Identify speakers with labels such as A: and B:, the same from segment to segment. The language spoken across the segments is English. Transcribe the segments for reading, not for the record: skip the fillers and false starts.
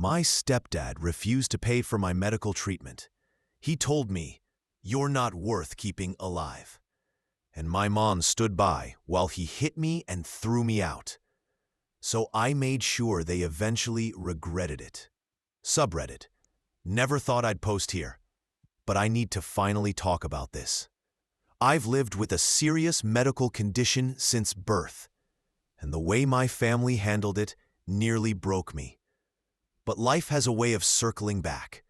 A: My stepdad refused to pay for my medical treatment. He told me, "You're not worth keeping alive." And my mom stood by while he hit me and threw me out. So I made sure they eventually regretted it. Subreddit. Never thought I'd post here, but I need to finally talk about this. I've lived with a serious medical condition since birth, and the way my family handled it nearly broke me. But life has a way of circling back.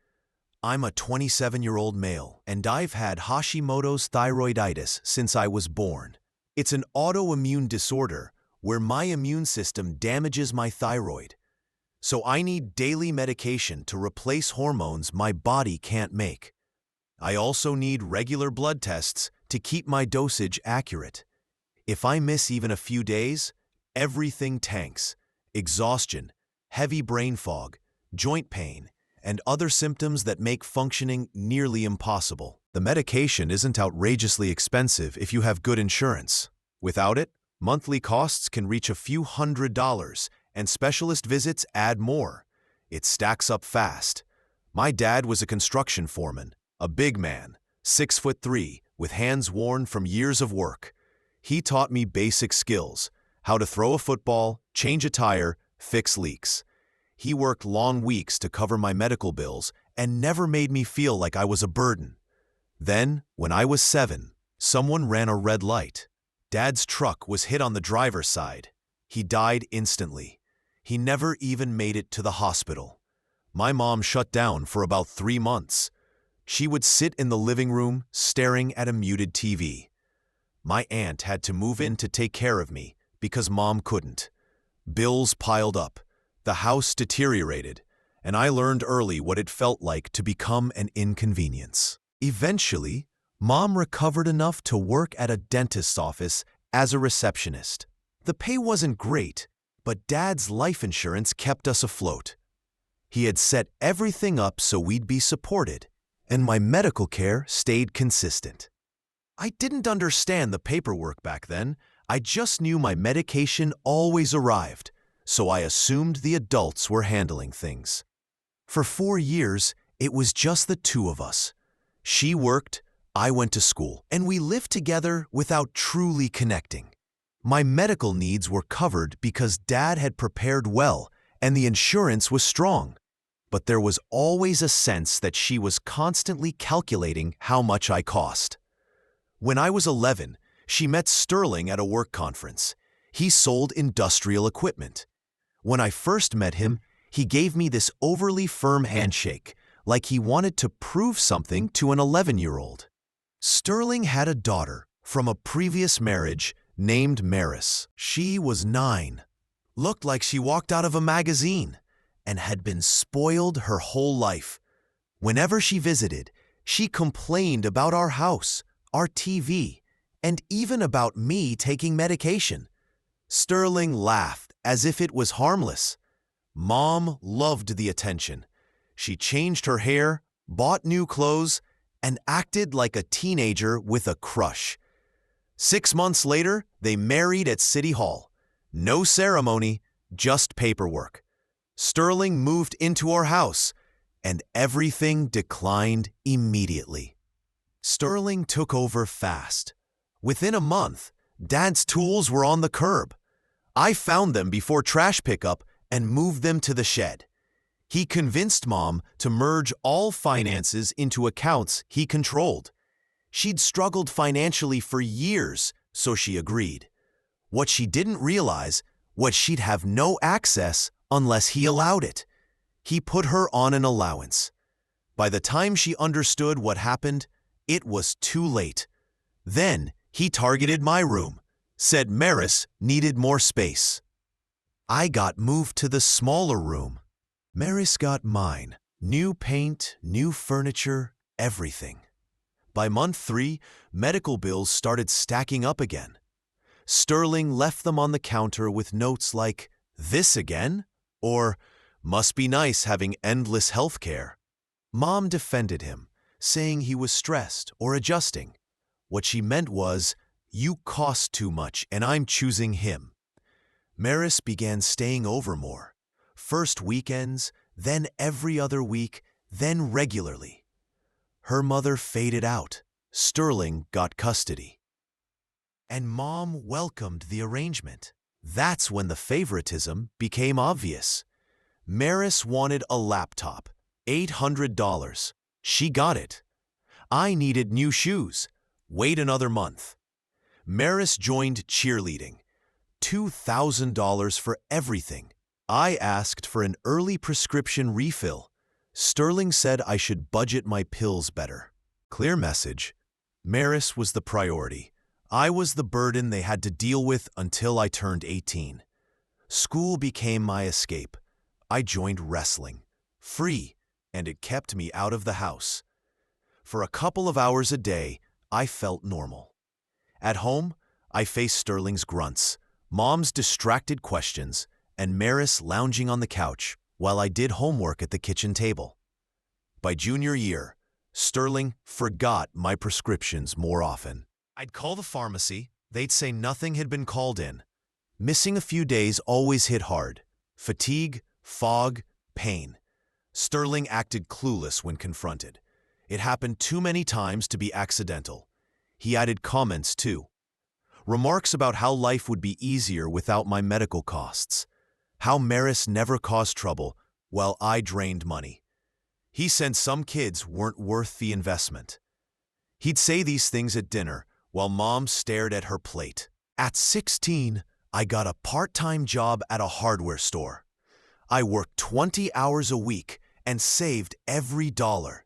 A: I'm a 27-year-old male, and I've had Hashimoto's thyroiditis since I was born. It's an autoimmune disorder where my immune system damages my thyroid. So I need daily medication to replace hormones my body can't make. I also need regular blood tests to keep my dosage accurate. If I miss even a few days, everything tanks. Exhaustion, heavy brain fog, joint pain, and other symptoms that make functioning nearly impossible. The medication isn't outrageously expensive if you have good insurance. Without it, monthly costs can reach a few $100s, and specialist visits add more. It stacks up fast. My dad was a construction foreman, a big man, 6'3", with hands worn from years of work. He taught me basic skills: how to throw a football, change a tire, fix leaks. He worked long weeks to cover my medical bills and never made me feel like I was a burden. Then, when I was 7, someone ran a red light. Dad's truck was hit on the driver's side. He died instantly. He never even made it to the hospital. My mom shut down for about 3 months. She would sit in the living room staring at a muted TV. My aunt had to move in to take care of me because mom couldn't. Bills piled up. The house deteriorated, and I learned early what it felt like to become an inconvenience. Eventually, mom recovered enough to work at a dentist's office as a receptionist. The pay wasn't great, but Dad's life insurance kept us afloat. He had set everything up so we'd be supported, and my medical care stayed consistent. I didn't understand the paperwork back then. I just knew my medication always arrived, so I assumed the adults were handling things. For 4 years, it was just the two of us. She worked, I went to school, and we lived together without truly connecting. My medical needs were covered because Dad had prepared well and the insurance was strong. But there was always a sense that she was constantly calculating how much I cost. When I was 11, she met Sterling at a work conference. He sold industrial equipment. When I first met him, he gave me this overly firm handshake, like he wanted to prove something to an 11-year-old. Sterling had a daughter from a previous marriage named Maris. She was 9, looked like she walked out of a magazine, and had been spoiled her whole life. Whenever she visited, she complained about our house, our TV, and even about me taking medication. Sterling laughed as if it was harmless. Mom loved the attention. She changed her hair, bought new clothes, and acted like a teenager with a crush. 6 months later, they married at City Hall. No ceremony, just paperwork. Sterling moved into our house, and everything declined immediately. Sterling took over fast. Within a month, Dad's tools were on the curb. I found them before trash pickup and moved them to the shed. He convinced Mom to merge all finances into accounts he controlled. She'd struggled financially for years, so she agreed. What she didn't realize was she'd have no access unless he allowed it. He put her on an allowance. By the time she understood what happened, it was too late. Then he targeted my room, said Maris needed more space. I got moved to the smaller room. Maris got mine. New paint, new furniture, everything. By month 3, medical bills started stacking up again. Sterling left them on the counter with notes like, "This again?" or "Must be nice having endless health care." Mom defended him, saying he was stressed or adjusting. What she meant was, "You cost too much and I'm choosing him." Maris began staying over more. First weekends, then every other week, then regularly. Her mother faded out. Sterling got custody. And Mom welcomed the arrangement. That's when the favoritism became obvious. Maris wanted a laptop, $800. She got it. I needed new shoes. Wait another month. Maris joined cheerleading. $2,000 for everything. I asked for an early prescription refill. Sterling said I should budget my pills better. Clear message. Maris was the priority. I was the burden they had to deal with until I turned 18. School became my escape. I joined wrestling. Free, and it kept me out of the house. For a couple of hours a day, I felt normal. At home, I faced Sterling's grunts, Mom's distracted questions, and Maris lounging on the couch while I did homework at the kitchen table. By junior year, Sterling forgot my prescriptions more often. I'd call the pharmacy, they'd say nothing had been called in. Missing a few days always hit hard. Fatigue, fog, pain. Sterling acted clueless when confronted. It happened too many times to be accidental. He added comments too. Remarks about how life would be easier without my medical costs. How Maris never caused trouble while I drained money. He said some kids weren't worth the investment. He'd say these things at dinner while Mom stared at her plate. At 16, I got a part-time job at a hardware store. I worked 20 hours a week and saved every dollar.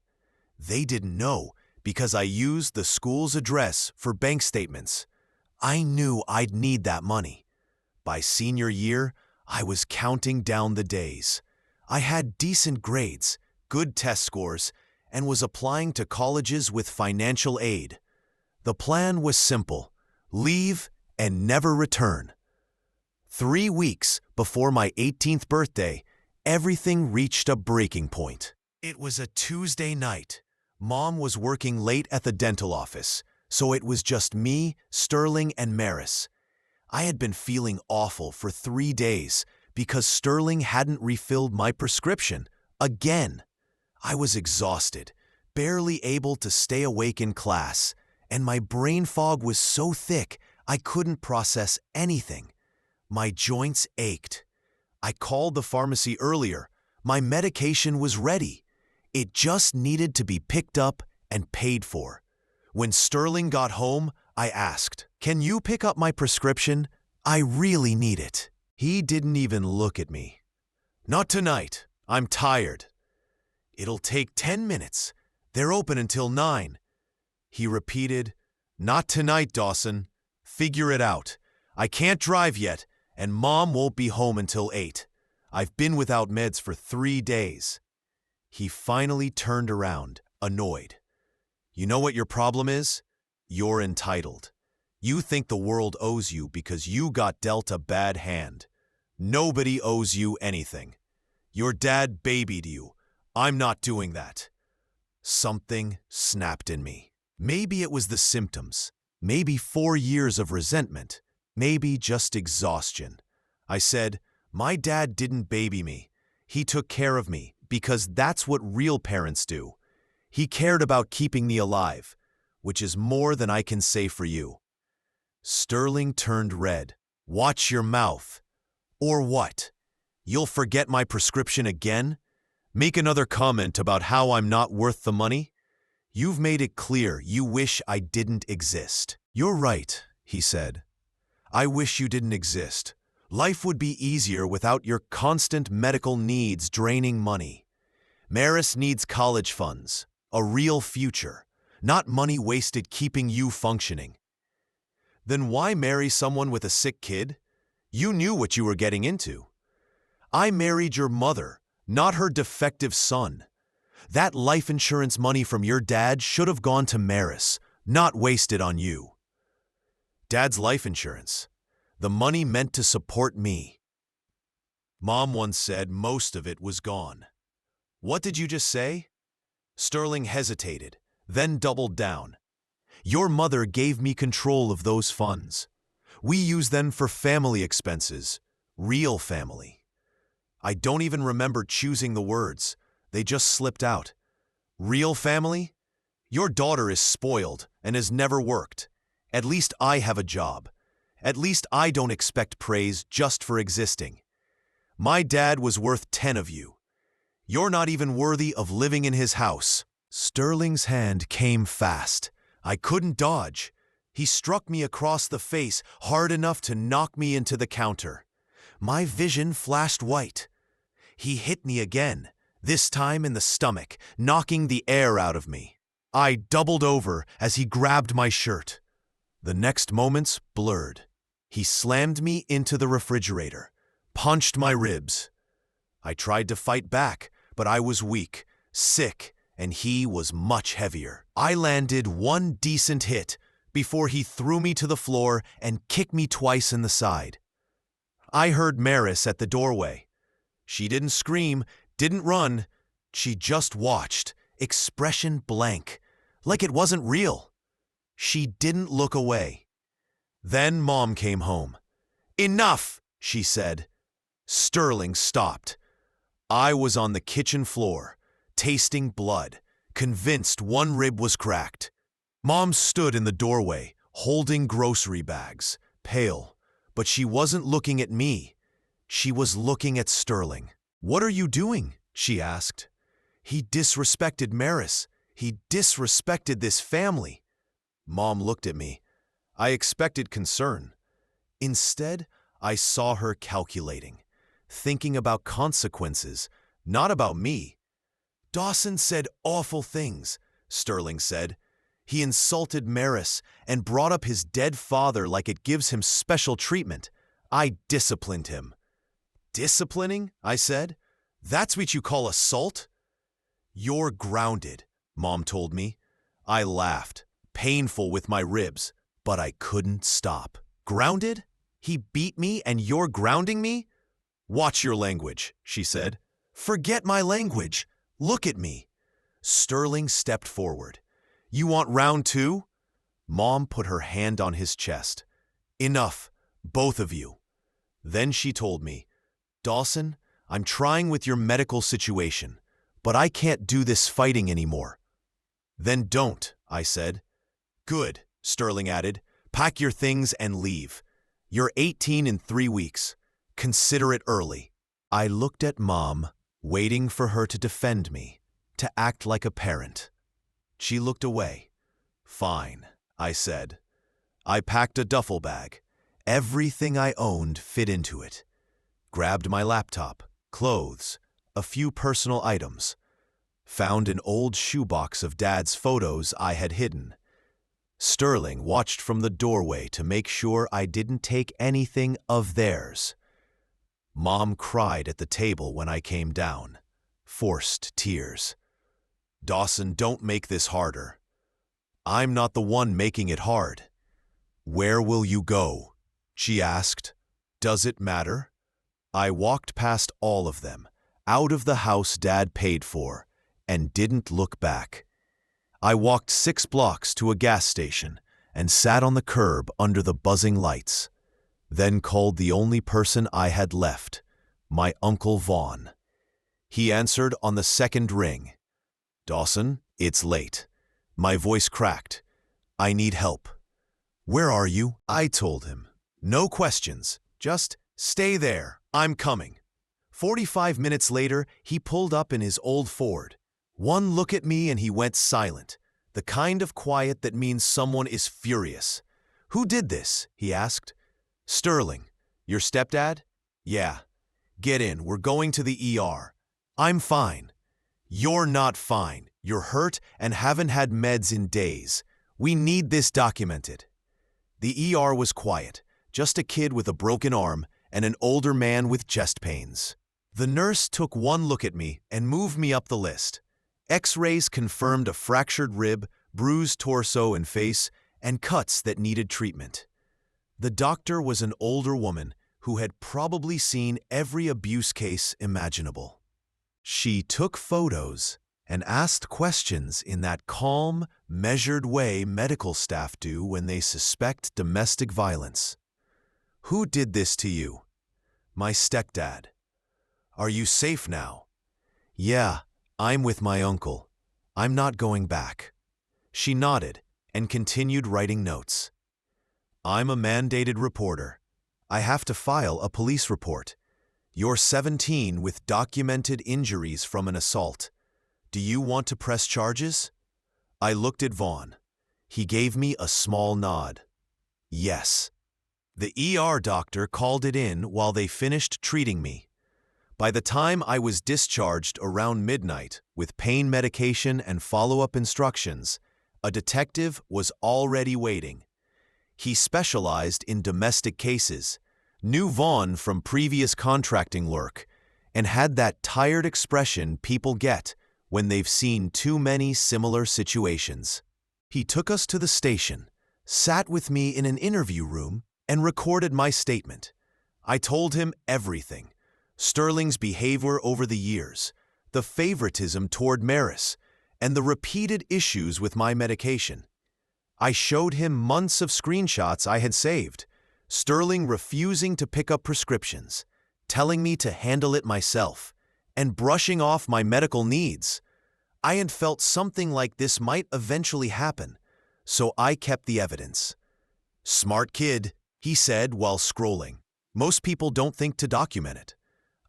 A: They didn't know because I used the school's address for bank statements. I knew I'd need that money. By senior year, I was counting down the days. I had decent grades, good test scores, and was applying to colleges with financial aid. The plan was simple: leave and never return. 3 weeks before my 18th birthday, everything reached a breaking point. It was a Tuesday night. Mom was working late at the dental office, so it was just me, Sterling, and Maris. I had been feeling awful for 3 days because Sterling hadn't refilled my prescription. Again. I was exhausted, barely able to stay awake in class, and my brain fog was so thick I couldn't process anything. My joints ached. I called the pharmacy earlier. My medication was ready. It just needed to be picked up and paid for. When Sterling got home, I asked, "Can you pick up my prescription? I really need it." He didn't even look at me. "Not tonight. I'm tired." "It'll take 10 minutes. They're open until 9. He repeated, "Not tonight, Dawson. Figure it out. I can't drive yet, and Mom won't be home until 8. I've been without meds for 3 days. He finally turned around, annoyed. "You know what your problem is? You're entitled. You think the world owes you because you got dealt a bad hand. Nobody owes you anything. Your dad babied you. I'm not doing that." Something snapped in me. Maybe it was the symptoms. Maybe 4 years of resentment. Maybe just exhaustion. I said, "My dad didn't baby me. He took care of me because that's what real parents do. He cared about keeping me alive, which is more than I can say for you." Sterling turned red. "Watch your mouth." "Or what? You'll forget my prescription again? Make another comment about how I'm not worth the money? You've made it clear you wish I didn't exist." "You're right," he said. "I wish you didn't exist. Life would be easier without your constant medical needs draining money. Maris needs college funds, a real future, not money wasted keeping you functioning." "Then why marry someone with a sick kid? You knew what you were getting into." "I married your mother, not her defective son. That life insurance money from your dad should have gone to Maris, not wasted on you." "Dad's life insurance. The money meant to support me. Mom once said most of it was gone." "What did you just say?" Sterling hesitated, then doubled down. "Your mother gave me control of those funds. We use them for family expenses, real family." I don't even remember choosing the words. They just slipped out. Real family? Your daughter is spoiled and has never worked. At least I have a job. At least I don't expect praise just for existing. My dad was worth 10 of you. You're not even worthy of living in his house. Sterling's hand came fast. I couldn't dodge. He struck me across the face hard enough to knock me into the counter. My vision flashed white. He hit me again, this time in the stomach, knocking the air out of me. I doubled over as he grabbed my shirt. The next moments blurred. He slammed me into the refrigerator, punched my ribs. I tried to fight back, but I was weak, sick, and he was much heavier. I landed one decent hit before he threw me to the floor and kicked me twice in the side. I heard Maris at the doorway. She didn't scream, didn't run. She just watched, expression blank, like it wasn't real. She didn't look away. Then Mom came home. "Enough," she said. Sterling stopped. I was on the kitchen floor, tasting blood, convinced one rib was cracked. Mom stood in the doorway, holding grocery bags, pale, but she wasn't looking at me. She was looking at Sterling. "What are you doing?" she asked. "He disrespected Maris. He disrespected this family." Mom looked at me. I expected concern. Instead, I saw her calculating, thinking about consequences, not about me. "Dawson said awful things," Sterling said. "He insulted Maris and brought up his dead father like it gives him special treatment. I disciplined him." "Disciplining?" I said. "That's what you call assault?" "You're grounded," Mom told me. I laughed, painful with my ribs, but I couldn't stop. "Grounded? He beat me and you're grounding me?" "Watch your language," she said. "Forget my language. Look at me." Sterling stepped forward. "You want round two?" Mom put her hand on his chest. "Enough, both of you." Then she told me, "Dawson, I'm trying with your medical situation, but I can't do this fighting anymore." "Then don't," I said. "Good," Sterling added. "Pack your things and leave. You're 18 in 3 weeks. Consider it early." I looked at Mom, waiting for her to defend me, to act like a parent. She looked away. "Fine," I said. I packed a duffel bag. Everything I owned fit into it. Grabbed my laptop, clothes, a few personal items. Found an old shoebox of Dad's photos I had hidden. Sterling watched from the doorway to make sure I didn't take anything of theirs. Mom cried at the table when I came down. Forced tears. "Dawson, don't make this harder." "I'm not the one making it hard." "Where will you go?" she asked. "Does it matter?" I walked past all of them, out of the house Dad paid for, and didn't look back. I walked 6 blocks to a gas station and sat on the curb under the buzzing lights, then called the only person I had left, my Uncle Vaughn. He answered on the second ring. "Dawson, it's late." My voice cracked. "I need help." "Where are you?" I told him. "No questions, just stay there. I'm coming." 45 minutes later, he pulled up in his old Ford. One look at me and he went silent, the kind of quiet that means someone is furious. "Who did this?" he asked. "Sterling. Your stepdad?" "Yeah." "Get in, we're going to the ER." "I'm fine." "You're not fine. You're hurt and haven't had meds in days. We need this documented." The ER was quiet, just a kid with a broken arm and an older man with chest pains. The nurse took one look at me and moved me up the list. X-rays confirmed a fractured rib, bruised torso and face, and cuts that needed treatment. The doctor was an older woman who had probably seen every abuse case imaginable. She took photos and asked questions in that calm, measured way medical staff do when they suspect domestic violence. "Who did this to you?" "My stepdad." Are you safe now? Yeah, I'm with my uncle. I'm not going back. She nodded and continued writing notes. I'm a mandated reporter. I have to file a police report. You're 17 with documented injuries from an assault. Do you want to press charges? I looked at Vaughn. He gave me a small nod. Yes. The ER doctor called it in while they finished treating me. By the time I was discharged around midnight with pain medication and follow-up instructions, a detective was already waiting. He specialized in domestic cases, knew Vaughn from previous contracting work, and had that tired expression people get when they've seen too many similar situations. He took us to the station, sat with me in an interview room, and recorded my statement. I told him everything. Sterling's behavior over the years, the favoritism toward Maris, and the repeated issues with my medication. I showed him months of screenshots I had saved, Sterling refusing to pick up prescriptions, telling me to handle it myself, and brushing off my medical needs. I had felt something like this might eventually happen, so I kept the evidence. Smart kid, he said while scrolling. Most people don't think to document it.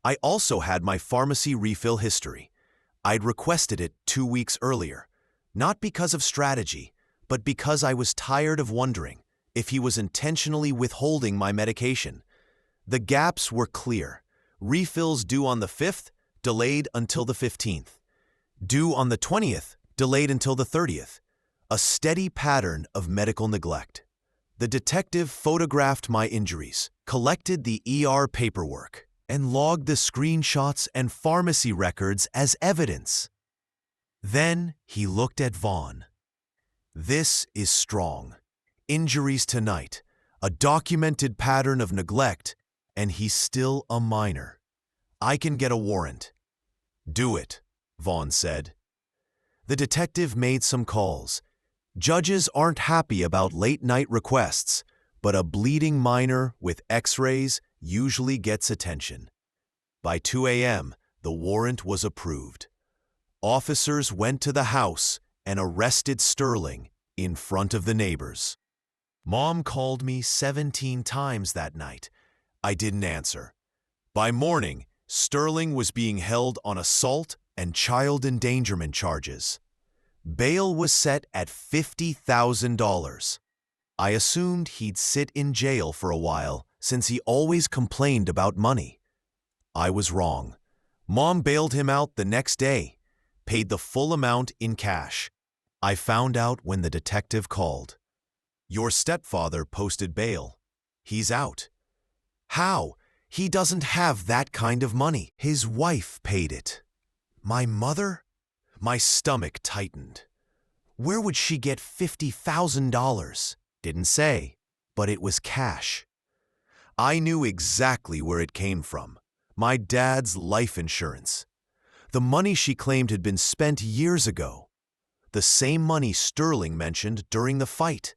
A: I also had my pharmacy refill history. I'd requested it 2 weeks earlier, not because of strategy, but because I was tired of wondering if he was intentionally withholding my medication. The gaps were clear. Refills due on the 5th, delayed until the 15th. Due on the 20th, delayed until the 30th. A steady pattern of medical neglect. The detective photographed my injuries, collected the ER paperwork, and logged the screenshots and pharmacy records as evidence. Then he looked at Vaughn. This is strong. Injuries tonight, a documented pattern of neglect, and he's still a minor. I can get a warrant. Do it, Vaughn said. The detective made some calls. Judges aren't happy about late-night requests, but a bleeding minor with X-rays usually gets attention. By 2 a.m., the warrant was approved. Officers went to the house and arrested Sterling in front of the neighbors. Mom called me 17 times that night. I didn't answer. By morning, Sterling was being held on assault and child endangerment charges. Bail was set at $50,000. I assumed he'd sit in jail for a while since he always complained about money. I was wrong. Mom bailed him out the next day, paid the full amount in cash. I found out when the detective called. Your stepfather posted bail. He's out. How? He doesn't have that kind of money. His wife paid it. My mother? My stomach tightened. Where would she get $50,000? Didn't say, but it was cash. I knew exactly where it came from. My dad's life insurance. The money she claimed had been spent years ago. The same money Sterling mentioned during the fight.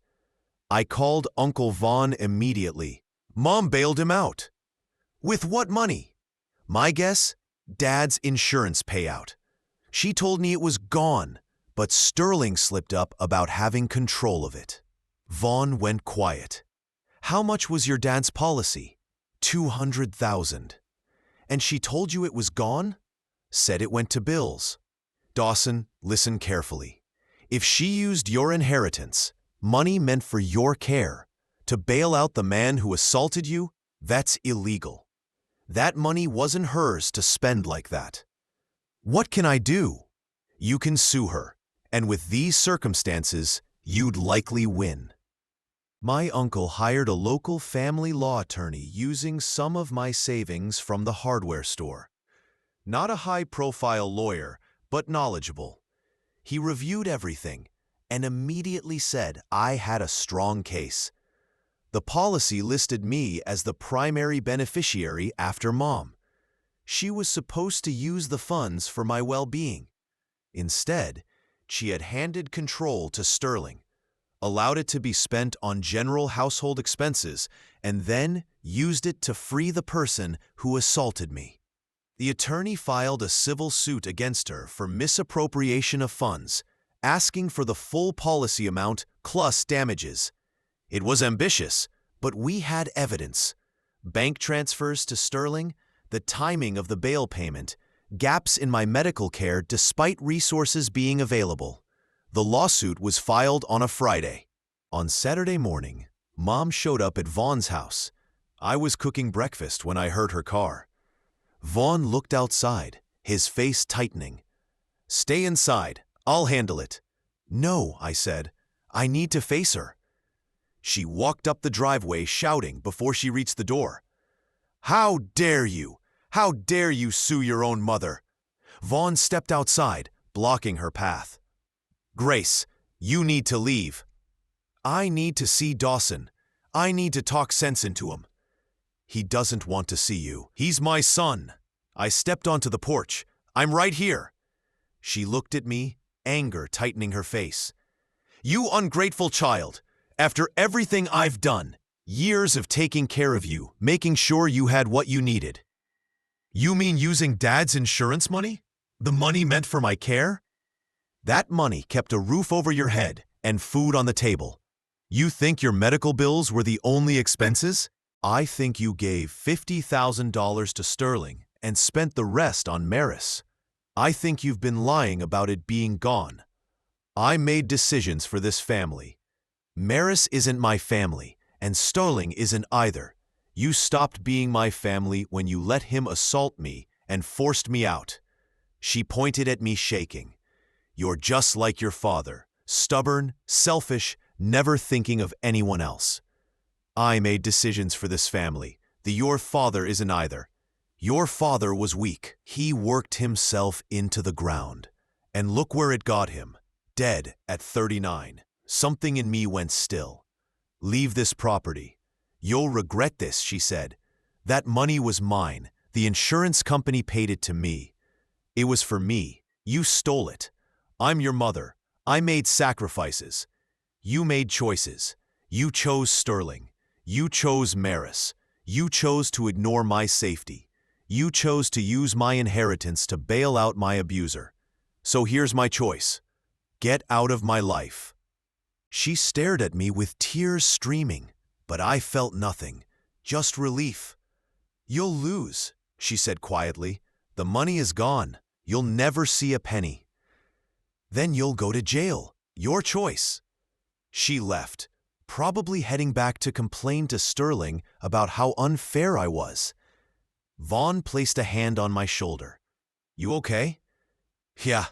A: I called Uncle Vaughn immediately. Mom bailed him out. With what money? My guess? Dad's insurance payout. She told me it was gone, but Sterling slipped up about having control of it. Vaughn went quiet. How much was your dad's policy? $200,000. And she told you it was gone? Said it went to bills. Dawson, listen carefully. If she used your inheritance, money meant for your care, to bail out the man who assaulted you, that's illegal. That money wasn't hers to spend like that. What can I do? You can sue her, and with these circumstances, you'd likely win. My uncle hired a local family law attorney using some of my savings from the hardware store. Not a high-profile lawyer, but knowledgeable. He reviewed everything and immediately said I had a strong case. The policy listed me as the primary beneficiary after Mom. She was supposed to use the funds for my well-being. Instead, she had handed control to Sterling, allowed it to be spent on general household expenses, and then used it to free the person who assaulted me. The attorney filed a civil suit against her for misappropriation of funds, asking for the full policy amount plus damages. It was ambitious, but we had evidence. Bank transfers to Sterling, the timing of the bail payment, gaps in my medical care despite resources being available. The lawsuit was filed on a Friday. On Saturday morning, Mom showed up at Vaughn's house. I was cooking breakfast when I heard her car. Vaughn looked outside, his face tightening. "Stay inside. I'll handle it." "No," I said. "I need to face her." She walked up the driveway shouting before she reached the door. "How dare you! How dare you sue your own mother?" Vaughn stepped outside, blocking her path. "Grace, you need to leave." "I need to see Dawson. I need to talk sense into him." "He doesn't want to see you. He's my son." I stepped onto the porch. "I'm right here." She looked at me, anger tightening her face. "You ungrateful child. After everything I've done, years of taking care of you, making sure you had what you needed. You mean using Dad's insurance money? The money meant for my care? That money kept a roof over your head and food on the table. You think your medical bills were the only expenses? I think you gave $50,000 to Sterling and spent the rest on Maris. I think you've been lying about it being gone. I made decisions for this family. Maris isn't my family, and Sterling isn't either. You stopped being my family when you let him assault me and forced me out." She pointed at me shaking. "You're just like your father, stubborn, selfish, never thinking of anyone else. I made decisions for this family. Your father isn't either. Your father was weak. He worked himself into the ground. And look where it got him, dead at 39. Something in me went still. Leave this property. You'll regret this," she said. "That money was mine. The insurance company paid it to me. It was for me. You stole it. I'm your mother. I made sacrifices. You made choices. You chose Sterling. You chose Maris. You chose to ignore my safety. You chose to use my inheritance to bail out my abuser. So here's my choice. Get out of my life." She stared at me with tears streaming, but I felt nothing, just relief. "You'll lose," she said quietly. "The money is gone. You'll never see a penny. Then you'll go to jail. Your choice." She left, probably heading back to complain to Sterling about how unfair I was. Vaughn placed a hand on my shoulder. "You okay?" "Yeah,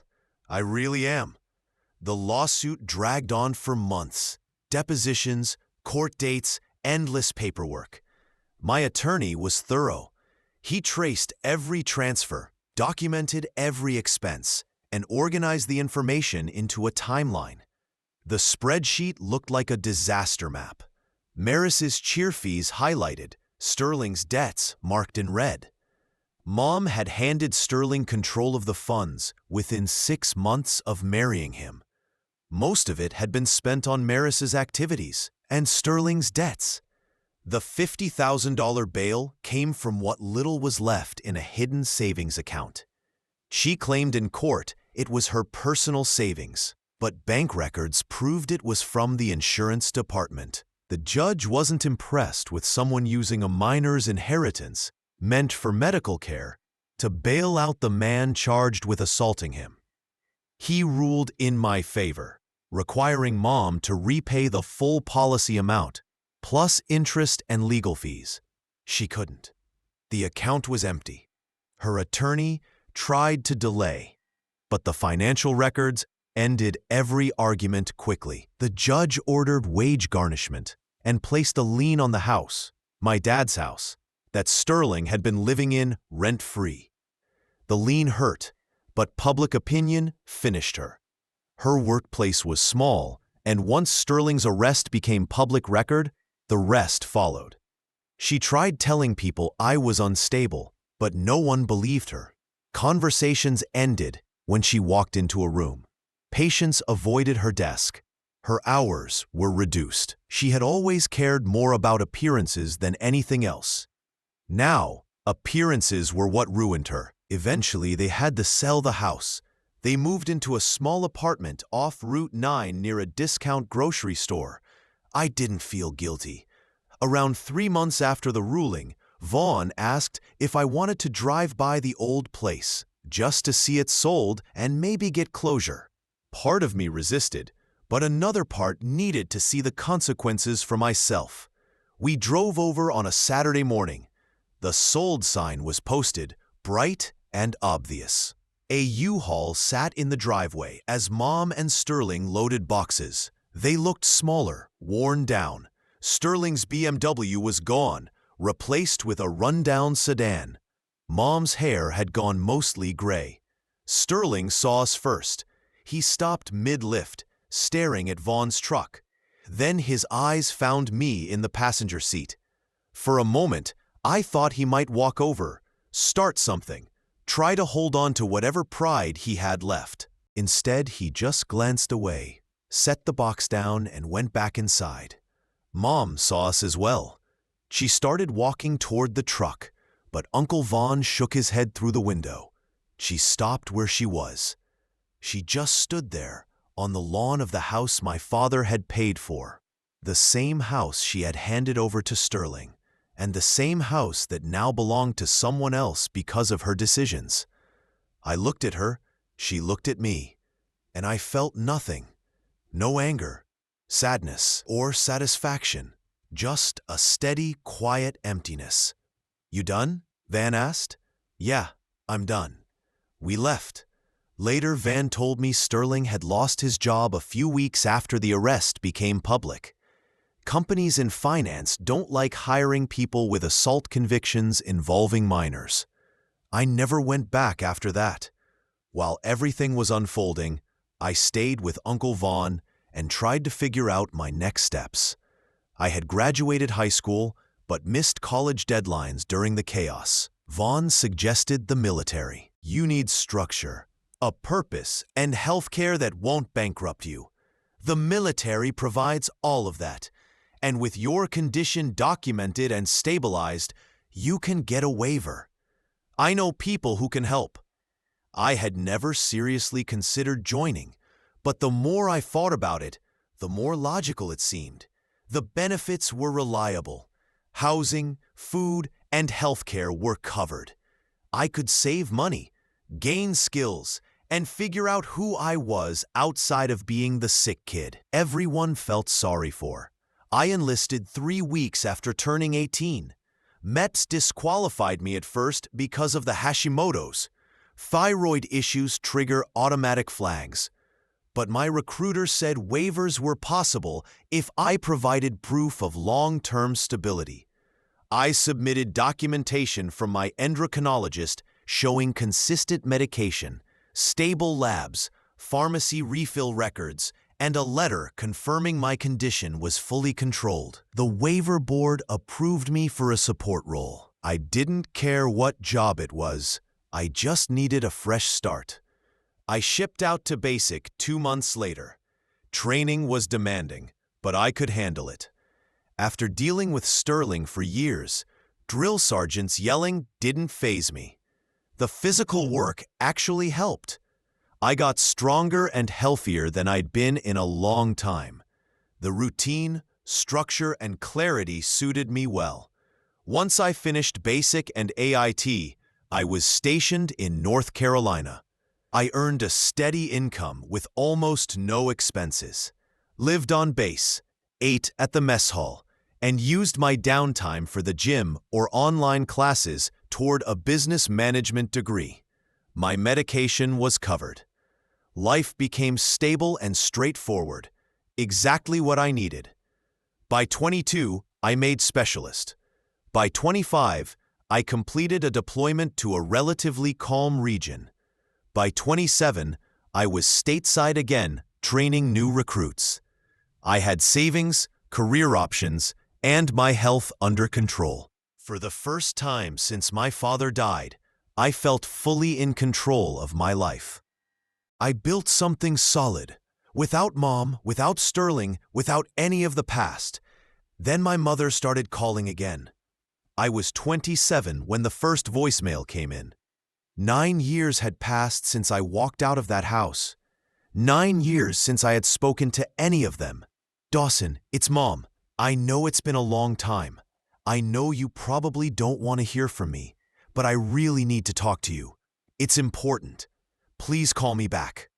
A: I really am." The lawsuit dragged on for months. Depositions, court dates, endless paperwork. My attorney was thorough. He traced every transfer, documented every expense, and organized the information into a timeline. The spreadsheet looked like a disaster map. Maris's cheer fees highlighted, Sterling's debts marked in red. Mom had handed Sterling control of the funds within 6 months of marrying him. Most of it had been spent on Maris's activities and Sterling's debts. The $50,000 bail came from what little was left in a hidden savings account. She claimed in court it was her personal savings, but bank records proved it was from the insurance department. The judge wasn't impressed with someone using a minor's inheritance, meant for medical care, to bail out the man charged with assaulting him. He ruled in my favor, requiring Mom to repay the full policy amount, plus interest and legal fees. She couldn't. The account was empty. Her attorney tried to delay, but the financial records ended every argument quickly. The judge ordered wage garnishment and placed a lien on the house, my dad's house, that Sterling had been living in rent-free. The lien hurt, but public opinion finished her. Her workplace was small, and once Sterling's arrest became public record, the rest followed. She tried telling people I was unstable, but no one believed her. Conversations ended when she walked into a room. Patients avoided her desk. Her hours were reduced. She had always cared more about appearances than anything else. Now, Appearances were what ruined her. Eventually, they had to sell the house. They moved into a small apartment off Route 9 near a discount grocery store. I didn't feel guilty. Around 3 months after the ruling, Vaughn asked if I wanted to drive by the old place, just to see it sold and maybe get closure. Part of me resisted, but another part needed to see the consequences for myself. We drove over on a Saturday morning. The sold sign was posted, bright and obvious. A U-Haul sat in the driveway as Mom and Sterling loaded boxes. They looked smaller, worn down. Sterling's BMW was gone, replaced with a rundown sedan. Mom's hair had gone mostly gray. Sterling saw us first. He stopped mid-lift, staring at Vaughn's truck. Then his eyes found me in the passenger seat. For a moment, I thought he might walk over, start something, try to hold on to whatever pride he had left. Instead, he just glanced away, set the box down, and went back inside. Mom saw us as well. She started walking toward the truck, but Uncle Vaughn shook his head through the window. She stopped where she was. She just stood there, on the lawn of the house my father had paid for. The same house she had handed over to Sterling, and the same house that now belonged to someone else because of her decisions. I looked at her, she looked at me, and I felt nothing. No anger, sadness, or satisfaction. Just a steady, quiet emptiness. "You done?" Van asked. "Yeah, I'm done." We left. Later, Van told me Sterling had lost his job a few weeks after the arrest became public. Companies in finance don't like hiring people with assault convictions involving minors. I never went back after that. While everything was unfolding, I stayed with Uncle Vaughn and tried to figure out my next steps. I had graduated high school, but missed college deadlines during the chaos. Vaughn suggested the military. You need structure, a purpose, and healthcare that won't bankrupt you. The military provides all of that. And with your condition documented and stabilized, you can get a waiver. I know people who can help. I had never seriously considered joining, but the more I thought about it, the more logical it seemed. The benefits were reliable. Housing, food, and healthcare were covered. I could save money, gain skills, and figure out who I was outside of being the sick kid everyone felt sorry for. I enlisted 3 weeks after turning 18. METS disqualified me at first because of the Hashimoto's. Thyroid issues trigger automatic flags. But my recruiter said waivers were possible if I provided proof of long-term stability. I submitted documentation from my endocrinologist showing consistent medication, stable labs, pharmacy refill records, and a letter confirming my condition was fully controlled. The waiver board approved me for a support role. I didn't care what job it was. I just needed a fresh start. I shipped out to basic 2 months later. Training was demanding, but I could handle it. After dealing with Sterling for years, drill sergeants yelling didn't faze me. The physical work actually helped. I got stronger and healthier than I'd been in a long time. The routine, structure, and clarity suited me well. Once I finished basic and AIT, I was stationed in North Carolina. I earned a steady income with almost no expenses, lived on base, ate at the mess hall, and used my downtime for the gym or online classes toward a business management degree. My medication was covered. Life became stable and straightforward, exactly what I needed. By 22, I made specialist. By 25, I completed a deployment to a relatively calm region. By 27, I was stateside again, training new recruits. I had savings, career options, and my health under control. For the first time since my father died, I felt fully in control of my life. I built something solid, without Mom, without Sterling, without any of the past. Then my mother started calling again. I was 27 when the first voicemail came in. 9 years had passed since I walked out of that house. 9 years since I had spoken to any of them. Dawson, it's Mom. I know it's been a long time. I know you probably don't want to hear from me, but I really need to talk to you. It's important. Please call me back.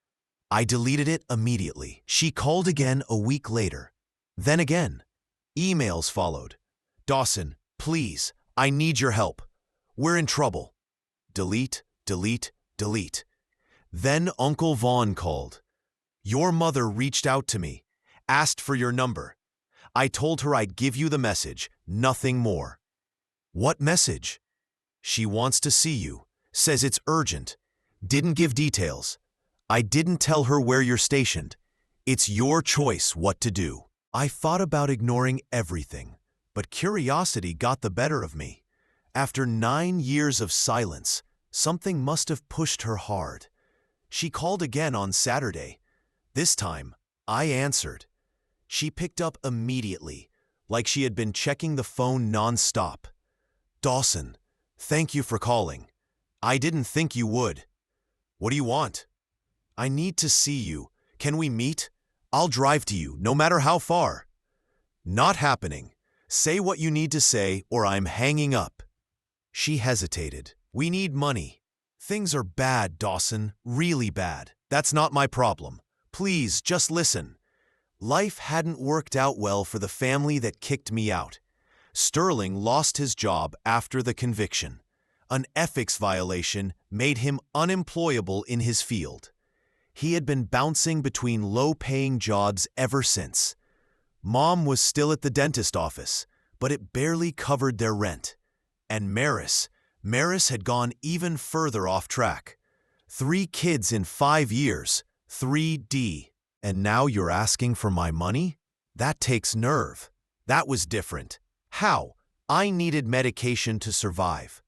A: I deleted it immediately. She called again a week later. Then again. Emails followed. Dawson, please, I need your help. We're in trouble. Delete, delete, delete. Then Uncle Vaughn called. Your mother reached out to me, asked for your number. I told her I'd give you the message, nothing more. What message? She wants to see you, says it's urgent. Didn't give details. I didn't tell her where you're stationed. It's your choice what to do. I thought about ignoring everything, but curiosity got the better of me. After 9 years of silence, something must have pushed her hard. She called again on Saturday. This time, I answered. She picked up immediately, like she had been checking the phone non-stop. Dawson, thank you for calling. I didn't think you would. What do you want? I need to see you. Can we meet? I'll drive to you, no matter how far. Not happening. Say what you need to say, or I'm hanging up. She hesitated. We need money. Things are bad, Dawson, really bad. That's not my problem. Please, just listen. Life hadn't worked out well for the family that kicked me out. Sterling lost his job after the conviction. An ethics violation made him unemployable in his field. He had been bouncing between low-paying jobs ever since. Mom was still at the dentist office, but it barely covered their rent. And Maris had gone even further off track. 3 kids in 5 years, 3D. And now you're asking for my money? That takes nerve. That was different. How? I needed medication to survive.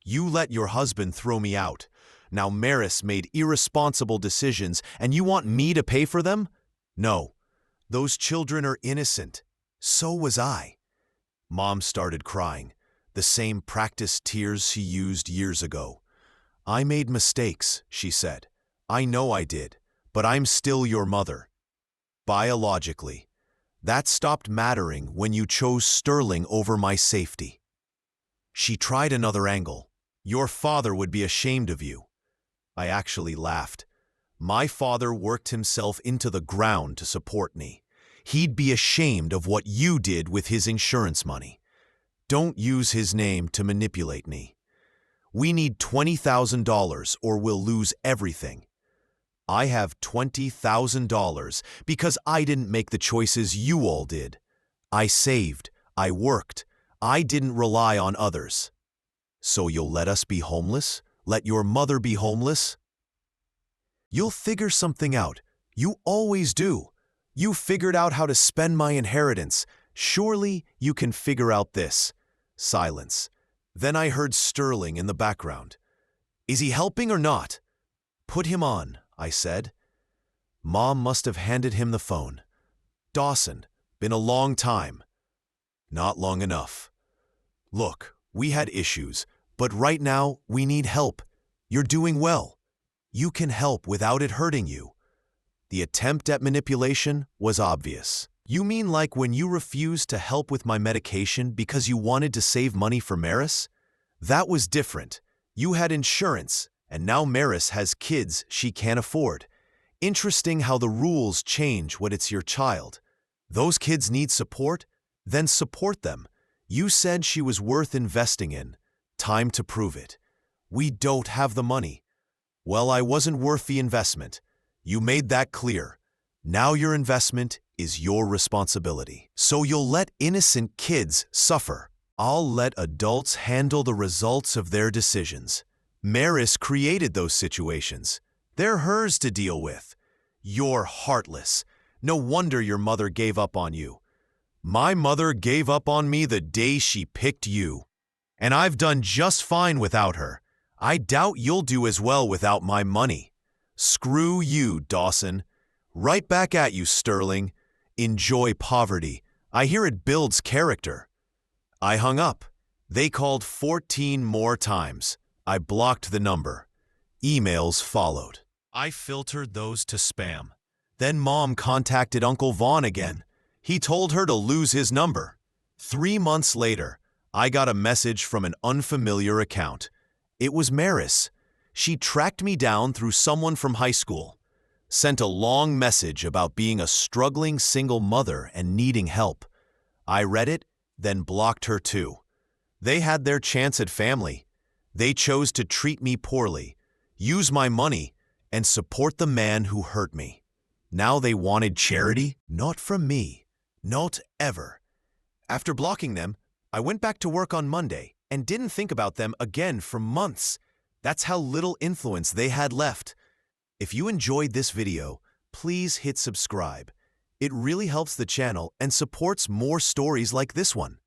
A: You let your husband throw me out. Now Maris made irresponsible decisions and you want me to pay for them? No. Those children are innocent. So was I. Mom started crying, the same practiced tears she used years ago. I made mistakes, she said. I know I did, but I'm still your mother. Biologically. That stopped mattering when you chose Sterling over my safety. She tried another angle. Your father would be ashamed of you. I actually laughed. My father worked himself into the ground to support me. He'd be ashamed of what you did with his insurance money. Don't use his name to manipulate me. We need $20,000 or we'll lose everything. I have $20,000 because I didn't make the choices you all did. I saved. I worked. I didn't rely on others. So you'll let us be homeless? Let your mother be homeless? You'll figure something out. You always do. You figured out how to spend my inheritance. Surely you can figure out this. Silence. Then I heard Sterling in the background. Is he helping or not? Put him on, I said. Mom must have handed him the phone. Dawson, been a long time. Not long enough. Look, we had issues, but right now we need help. You're doing well. You can help without it hurting you. The attempt at manipulation was obvious. You mean like when you refused to help with my medication because you wanted to save money for Maris? That was different. You had insurance, and now Maris has kids she can't afford. Interesting how the rules change when it's your child. Those kids need support? Then support them. You said she was worth investing in. Time to prove it. We don't have the money. Well, I wasn't worth the investment. You made that clear. Now your investment is your responsibility. So you'll let innocent kids suffer. I'll let adults handle the results of their decisions. Maris created those situations. They're hers to deal with. You're heartless. No wonder your mother gave up on you. My mother gave up on me the day she picked you. And I've done just fine without her. I doubt you'll do as well without my money. Screw you, Dawson. Right back at you, Sterling. Enjoy poverty. I hear it builds character. I hung up. They called 14 more times. I blocked the number. Emails followed. I filtered those to spam. Then Mom contacted Uncle Vaughn again. He told her to lose his number. 3 months later, I got a message from an unfamiliar account. It was Maris. She tracked me down through someone from high school. Sent a long message about being a struggling single mother and needing help. I read it, then blocked her too. They had their chance at family. They chose to treat me poorly, use my money, and support the man who hurt me. Now they wanted charity? Not from me. Not ever. After blocking them, I went back to work on Monday and didn't think about them again for months. That's how little influence they had left. If you enjoyed this video, please hit subscribe. It really helps the channel and supports more stories like this one.